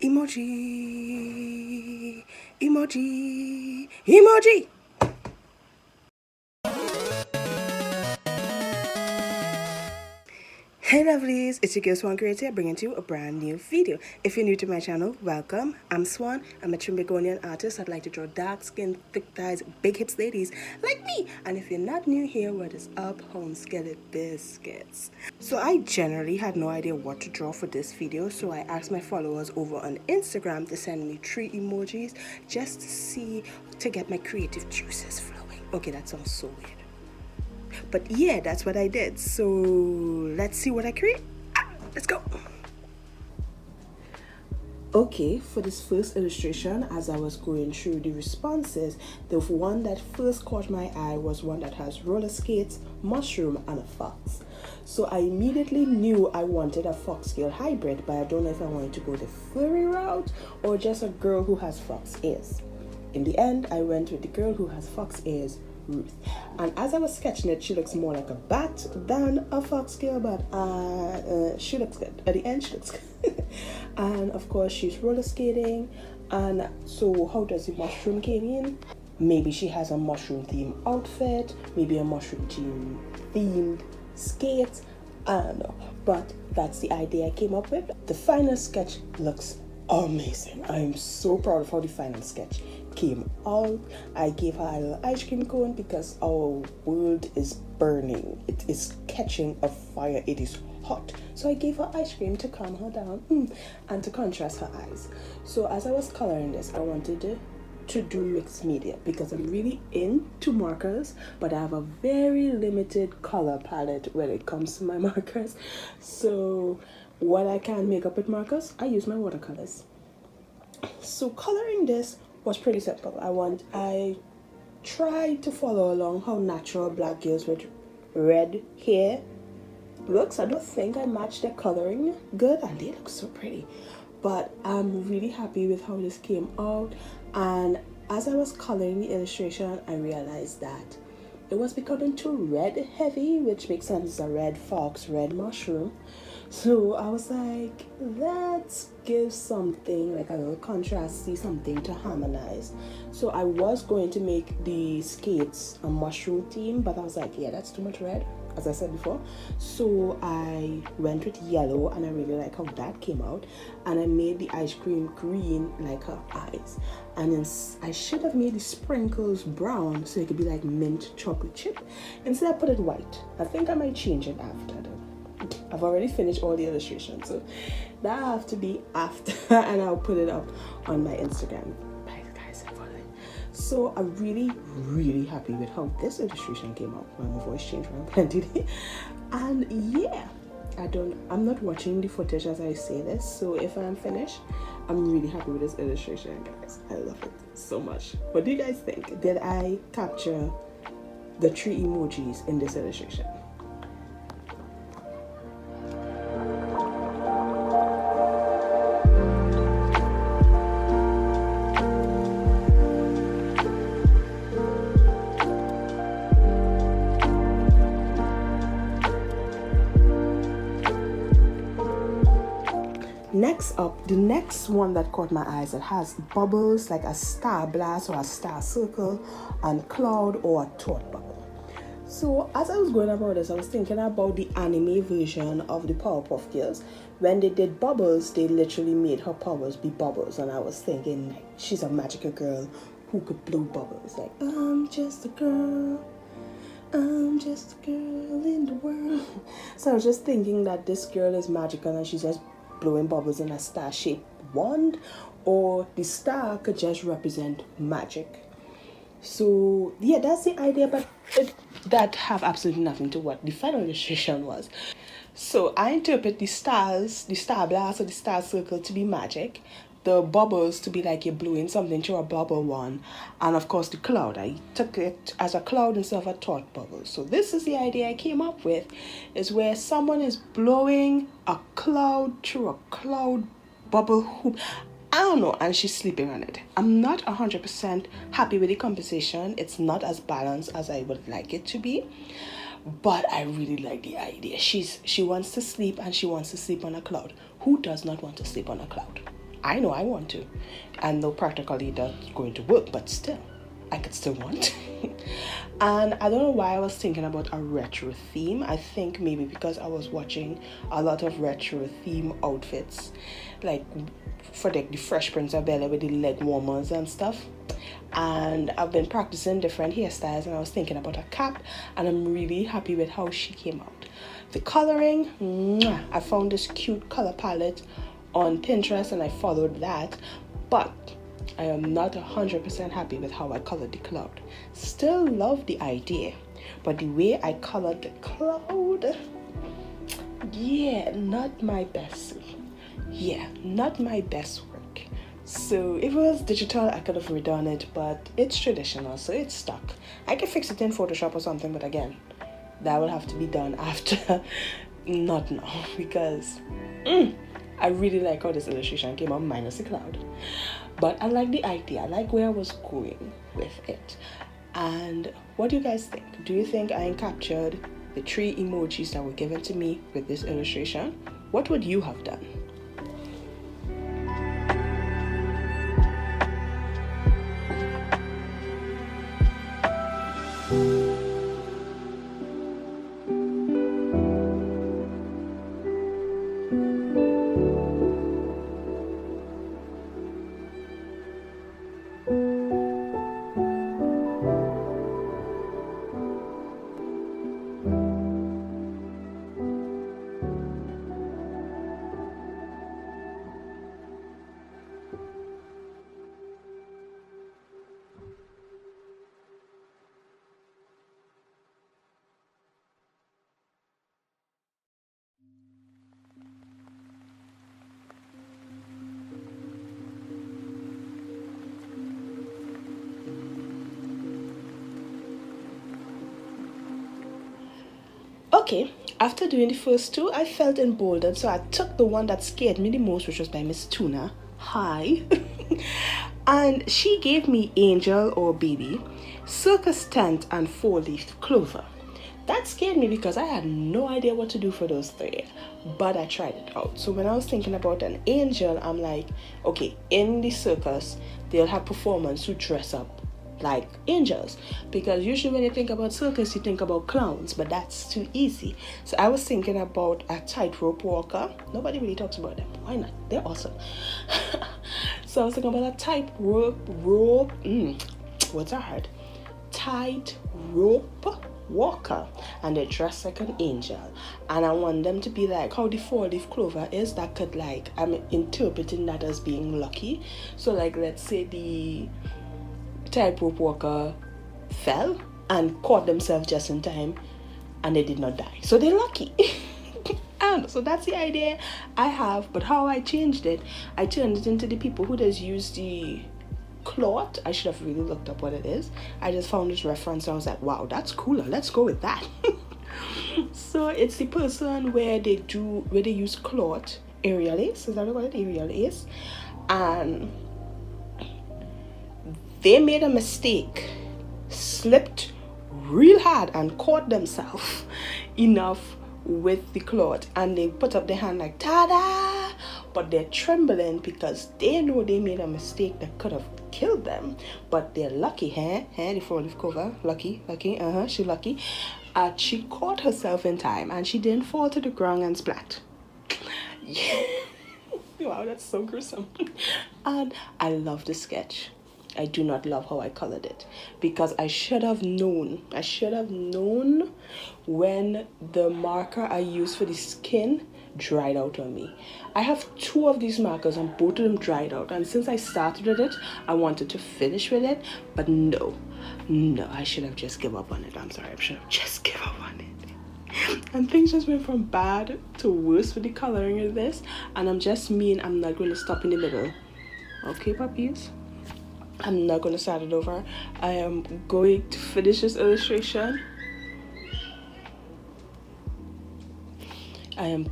Emoji, emoji, emoji. Hey lovelies, it's your girl Swan Creator bringing to you a brand new video. If you're new to my channel, welcome. I'm Swan. I'm a Trimbigonian artist. I'd like to draw dark skin, thick thighs, big hips ladies like me. And if you're not new here, what is up, home skillet biscuits? So I generally had no idea what to draw for this video, so I asked my followers over on Instagram to send me 3 emojis just to get my creative juices flowing. Okay, that sounds so weird. But yeah, that's what I did. So let's see what I create. Let's go. Okay, for this first illustration, as I was going through the responses, the one that first caught my eye was one that has roller skates, mushroom, and a fox. So I immediately knew I wanted a fox scale hybrid, but I don't know if I wanted to go the furry route or just a girl who has fox ears. In the end, I went with the girl who has fox ears, Ruth. And as I was sketching it, she looks more like a bat than a fox scale, but she looks good. At the end, she looks good. And of course, she's roller skating. And so how does the mushroom came in? Maybe she has a mushroom themed outfit, maybe a mushroom themed skates. I don't know, but that's the idea I came up with. The final sketch looks amazing. I am so proud of how the final sketch came out. I gave her a little ice cream cone because our world is burning. It is catching a fire. It is hot. So I gave her ice cream to calm her down and to contrast her eyes. So as I was coloring this, I wanted to do mixed media because I'm really into markers, but I have a very limited color palette when it comes to my markers. So what I can't make up with markers, I use my watercolors. So coloring this was pretty simple. I tried to follow along how natural black girls with red hair looks. I don't think I matched their coloring good, and they look so pretty. But I'm really happy with how this came out. And as I was coloring the illustration, I realized that it was becoming too red heavy, which makes sense. It's a red fox, red mushroom. So I was like, let's give something like a little contrasty, something to harmonize. So I was going to make the skates a mushroom theme, but I was like, yeah, that's too much red, as I said before. So I went with yellow, and I really like how that came out. And I made the ice cream green like her eyes. And then I should have made the sprinkles brown so it could be like mint chocolate chip. Instead I put it white. I think I might change it after though. I've already finished all the illustrations, so that have to be after, and I'll put it up on my Instagram. Bye guys, so I'm really happy with how this illustration came out. My voice changed around plenty. And yeah, I'm not watching the footage as I say this, so if I'm finished, I'm really happy with this illustration, guys. I love it so much. What do you guys think? Did I capture the 3 emojis in this illustration? Next up, the next one that caught my eyes, it has bubbles like a star blast or a star circle and cloud or a thought bubble. So as I was going about this, I was thinking about the anime version of the Powerpuff Girls. When they did bubbles, they literally made her powers be bubbles, and I was thinking like, she's a magical girl who could blow bubbles. Like, I'm just a girl in the world. So I was just thinking that this girl is magical and she's just blowing bubbles in a star-shaped wand, or the star could just represent magic. So yeah, that's the idea, but that have absolutely nothing to what the final illustration was. So I interpret the stars, the star blast or the star circle to be magic, the bubbles to be like you're blowing something through a bubble one, and of course the cloud, I took it as a cloud instead of a thought bubble. So this is the idea I came up with, is where someone is blowing a cloud through a cloud bubble hoop, I don't know, and she's sleeping on it. I'm not 100% happy with the composition. It's not as balanced as I would like it to be, but I really like the idea. She wants to sleep, and she wants to sleep on a cloud. Who does not want to sleep on a cloud? I know I want to. And though practically that's going to work, but still, I could still want. And I don't know why I was thinking about a retro theme. I think maybe because I was watching a lot of retro theme outfits, like for the Fresh Prince of Bel-Air with the leg warmers and stuff. And I've been practicing different hairstyles, and I was thinking about a cap, and I'm really happy with how she came out. The coloring, mwah, I found this cute color palette on Pinterest and I followed that, but I am not 100% happy with how I colored the cloud. Still love the idea, but the way I colored the cloud, yeah, not my best. Yeah, not my best work. So if it was digital, I could have redone it, but it's traditional, so it's stuck. I can fix it in Photoshop or something, but again, that will have to be done after, not now, because I really like how this illustration came out minus the cloud. But I like the idea. I like where I was going with it. And what do you guys think? Do you think I captured the 3 emojis that were given to me with this illustration? What would you have done? Okay, after doing the first 2, I felt emboldened, so I took the one that scared me the most, which was by Miss Tuna. Hi. And she gave me Angel or Baby, Circus Tent, and 4-leaf clover. That scared me because I had no idea what to do for those 3, but I tried it out. So when I was thinking about an angel, I'm like, okay, in the circus, they'll have performers who dress up like angels, because usually when you think about circus you think about clowns, but that's too easy. So I was thinking about a tightrope walker. Nobody really talks about them. Why not? They're awesome. So I was thinking about a tightrope walker, and they dress like an angel, and I want them to be like how the 4-leaf clover is. That could, like, I'm interpreting that as being lucky. So like, let's say the tightrope walker fell and caught themselves just in time and they did not die, so they're lucky. And so that's the idea I have, but how I changed it, I turned it into the people who just use the cloth. I should have really looked up what it is. I just found this reference and I was like, wow, that's cooler, let's go with that. So it's the person where they use cloth, aerial lace, is that what it is? Aerial lace, and they made a mistake, slipped real hard and caught themselves enough with the cloth, and they put up their hand like ta-da, but they're trembling because they know they made a mistake that could have killed them, but they're lucky. The 4-leaf clover, lucky, she lucky. She caught herself in time and she didn't fall to the ground and splat. Yeah. Wow, that's so gruesome. And I love the sketch. I do not love how I colored it, because I should have known when the marker I used for the skin dried out on me. I have 2 of these markers and both of them dried out, and since I started with it, I wanted to finish with it, but no, I should have just given up on it. I'm sorry, I should have just given up on it. And things just went from bad to worse with the coloring of this, and I'm not going to stop in the middle. Okay, puppies? I'm not going to start it over. I am going to finish this illustration. And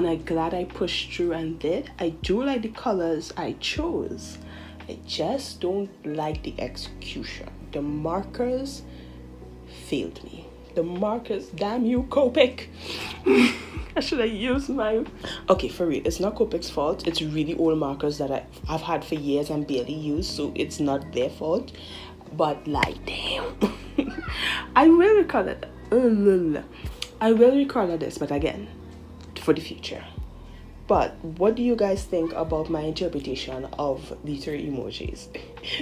I'm glad I pushed through and did. I do like the colors I chose. I just don't like the execution. The markers failed me. The markers, damn you, Copic. Should I use my... Okay, for real, it's not Copic's fault. It's really old markers that I've had for years and barely used, so it's not their fault. But like, damn. I will recolor this, but again, for the future. But what do you guys think about my interpretation of the 3 emojis?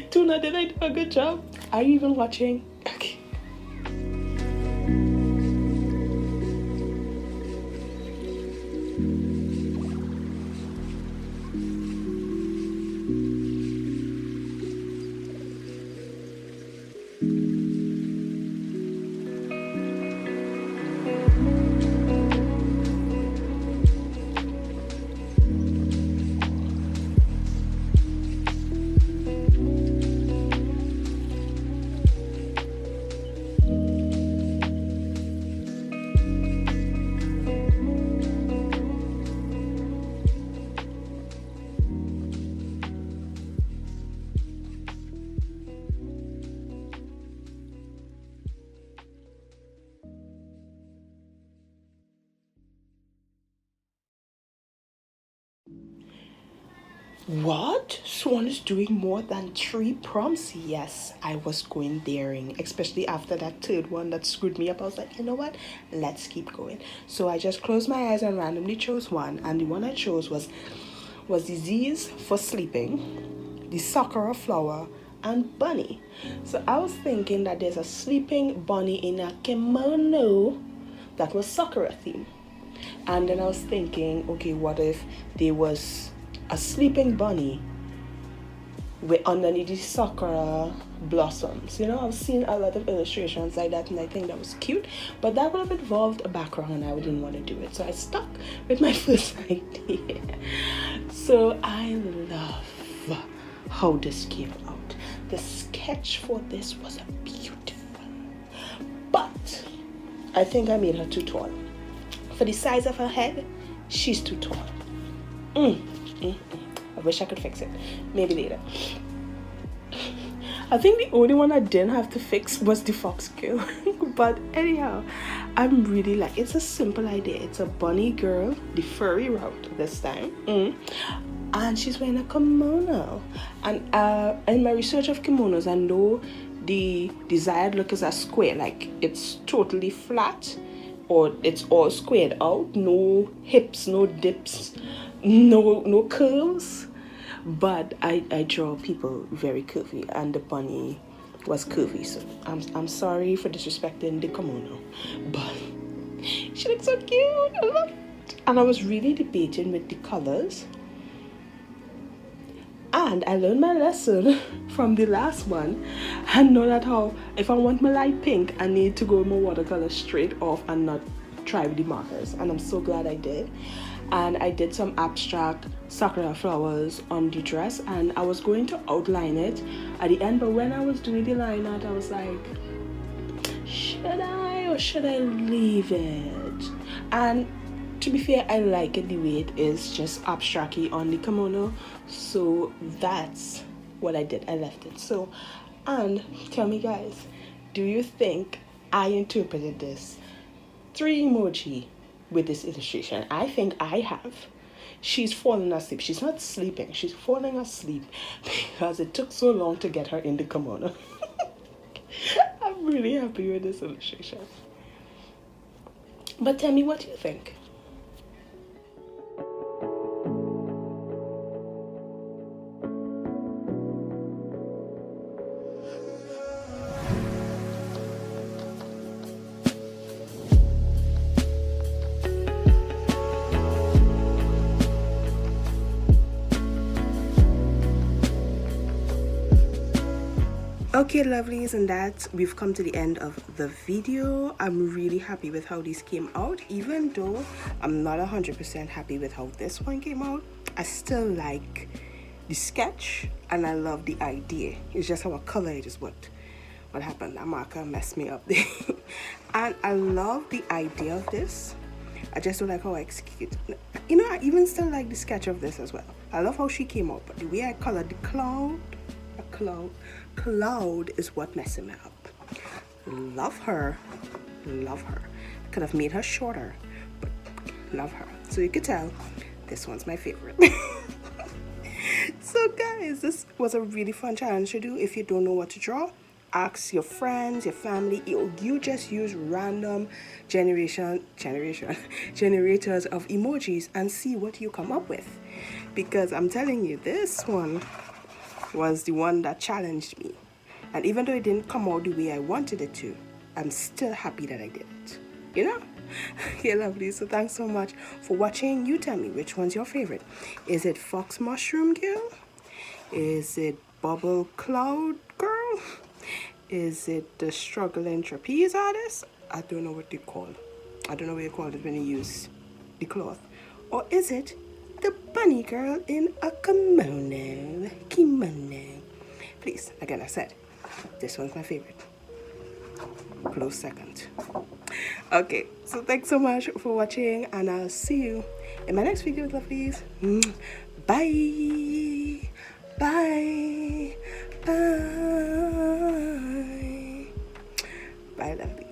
Tuna, did I do a good job? Are you even watching? Okay. What? Swan is doing more than 3 prompts? Yes, I was going daring, especially after that third one that screwed me up. I was like, you know what? Let's keep going. So I just closed my eyes and randomly chose one, and the one I chose was the Z's for sleeping, the sakura flower, and bunny. So I was thinking that there's a sleeping bunny in a kimono that was sakura theme. And then I was thinking, okay, what if there was a sleeping bunny with underneath the sakura blossoms? You know, I've seen a lot of illustrations like that, and I think that was cute, but that would have involved a background and I didn't want to do it, so I stuck with my first idea. So I love how this came out. The sketch for this was beautiful, but I think I made her too tall. For the size of her head, she's too tall. I wish I could fix it. Maybe later. I think the only one I didn't have to fix was the fox girl. But anyhow, I'm really like, it's a simple idea. It's a bunny girl, the furry route this time. And she's wearing a kimono. And in my research of kimonos, I know the desired look is a square. Like, it's totally flat, or it's all squared out. No hips, no dips, no curves. But I draw people very curvy, and the bunny was curvy, so I'm sorry for disrespecting the kimono, but she looks so cute. I love it. And I was really debating with the colors, and I learned my lesson from the last one. I know that how if I want my light pink, I need to go with my watercolor straight off and not try with the markers, and I'm so glad I did. And I did some abstract sakura flowers on the dress, and I was going to outline it at the end, but when I was doing the line art, I was like, should I or should I leave it? And to be fair, I like it the way it is, just abstractly on the kimono, so that's what I did. I left it. So, and tell me guys, do you think I interpreted this 3 emoji with this illustration? I think I have. She's falling asleep. She's not sleeping. She's falling asleep because it took so long to get her in the kimono. I'm really happy with this illustration. But tell me, what do you think? Okay, lovelies, and that we've come to the end of the video. I'm really happy with how these came out, even though I'm not 100% happy with how this one came out. I still like the sketch and I love the idea. It's just how I color it is what happened. That marker messed me up there. And I love the idea of this. I just don't like how I execute. You know, I even still like the sketch of this as well. I love how she came out, but the way I colored the cloud is what messed me up. Love her. Could have made her shorter, but love her. So you could tell this one's my favorite. So guys, this was a really fun challenge to do. If you don't know what to draw, ask your friends, your family. You just use random generators of emojis and see what you come up with. Because I'm telling you, this one was the one that challenged me. And even though it didn't come out the way I wanted it to, I'm still happy that I did it. You know? Okay, lovely. So thanks so much for watching. You tell me, which one's your favorite? Is it Fox Mushroom Girl? Is it Bubble Cloud Girl? Is it the Struggling Trapeze Artist? I don't know what they call. I don't know what you call it when you use the cloth. Or is it the Bunny Girl in a kimono? Please, again, I said, this one's my favorite. Close second. Okay, so thanks so much for watching, and I'll see you in my next video, lovelies. Bye. Bye. Bye. Bye, lovelies.